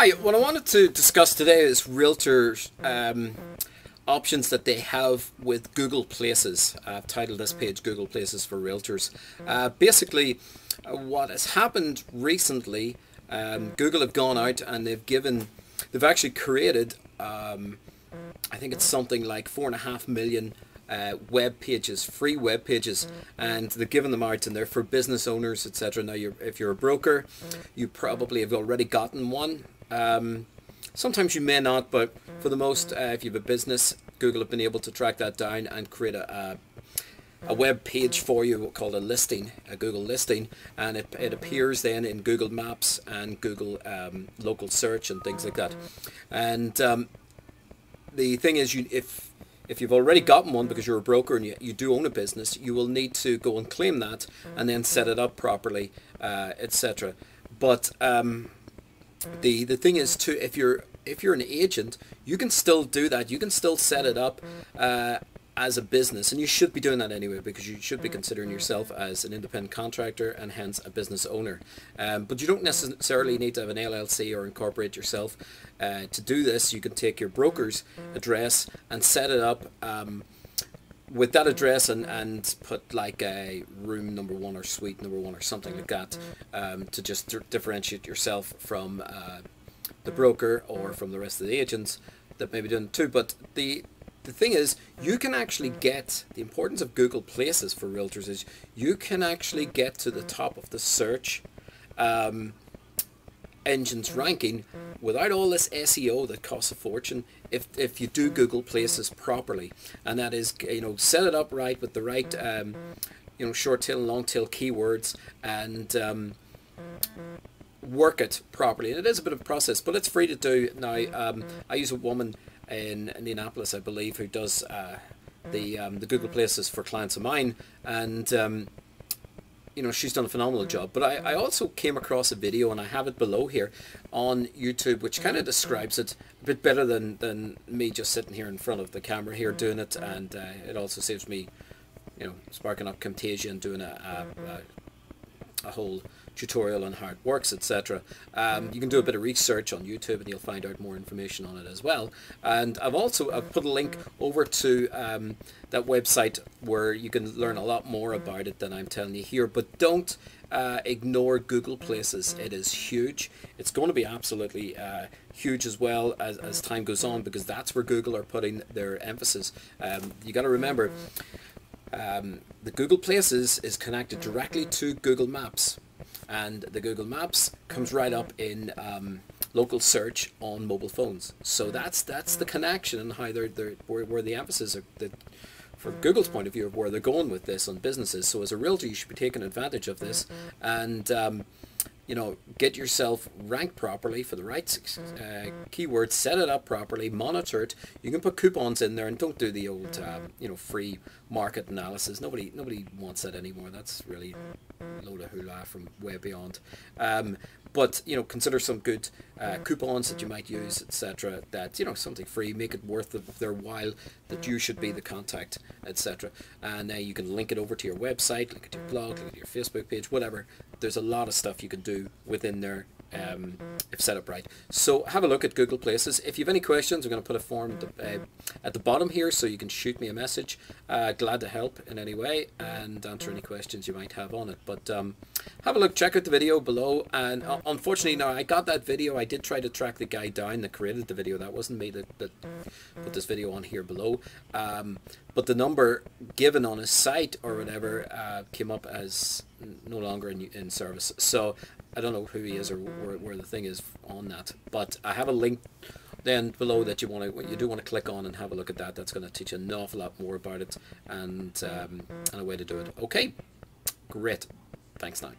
Hi, what I wanted to discuss today is Realtors options that they have with Google Places. I've titled this page Google Places for Realtors. Basically, what has happened recently, Google have gone out and they've actually created, I think it's something like 4.5 million web pages, free web pages, and they're giving them out, and they're for business owners, etc. Now, if you're a broker, you probably have already gotten one. Sometimes you may not, but for the most, if you have a business, Google have been able to track that down and create a web page for you called a listing, a Google listing, and it appears then in Google Maps and Google local search and things like that. And the thing is, if you've already gotten one because you're a broker and you do own a business, you will need to go and claim that and then set it up properly, etc. But the thing is too, if you're an agent, you can still do that. You can still set it up as a business, and you should be doing that anyway, because you should be considering yourself as an independent contractor and hence a business owner. But you don't necessarily need to have an LLC or incorporate yourself to do this. You can take your broker's address and set it up with that address and put like a room number 1 or suite number 1 or something like that, to just differentiate yourself from the broker or from the rest of the agents that may be doing it too. But the thing is, you can actually get, the importance of Google Places for Realtors is you can actually get to the top of the search engines ranking without all this SEO that costs a fortune, if you do Google Places properly. And that is, set it up right with the right short tail and long tail keywords, and work it properly. And it is a bit of a process, but it's free to do. Now, I use a woman in Indianapolis, I believe, who does the Google Places for clients of mine, and she's done a phenomenal job. But I also came across a video, and I have it below here on YouTube, which kind of describes it a bit better than me just sitting here in front of the camera here doing it. And it also saves me, sparking up Camtasia and doing a whole tutorial on how it works, etc. You can do a bit of research on YouTube and you'll find out more information on it as well. And I've put a link over to that website where you can learn a lot more about it than I'm telling you here. But don't ignore Google Places. It is huge. It's going to be absolutely huge as well as time goes on, because that's where Google are putting their emphasis. You got to remember, the Google Places is connected directly to Google Maps, and the Google Maps comes right up in local search on mobile phones. So that's the connection, and how where the emphasis are, from Google's point of view, of where they're going with this on businesses. So as a realtor, you should be taking advantage of this, and get yourself ranked properly for the right keywords, set it up properly, monitor it. You can put coupons in there, and don't do the old free market analysis. Nobody wants that anymore. That's really a load of hula from way beyond. But consider some good coupons that you might use, etc. That something free, make it worth their while, that you should be the contact, etc. And you can link it over to your website, link it to your blog, link it to your Facebook page, whatever. There's a lot of stuff you can do within there if set up right. So have a look at Google Places. If you have any questions, I'm going to put a form at the bottom here, so you can shoot me a message. Glad to help in any way and answer any questions you might have on it. But have a look, check out the video below. And unfortunately, now I got that video. I did try to track the guy down that created the video. That wasn't me that put this video on here below. But the number given on his site or whatever came up as no longer in service. So I don't know who he is or where the thing is on that. But I have a link then below that you do want to click on and have a look at that. That's going to teach you an awful lot more about it, and a way to do it. Okay, great. Thanks now.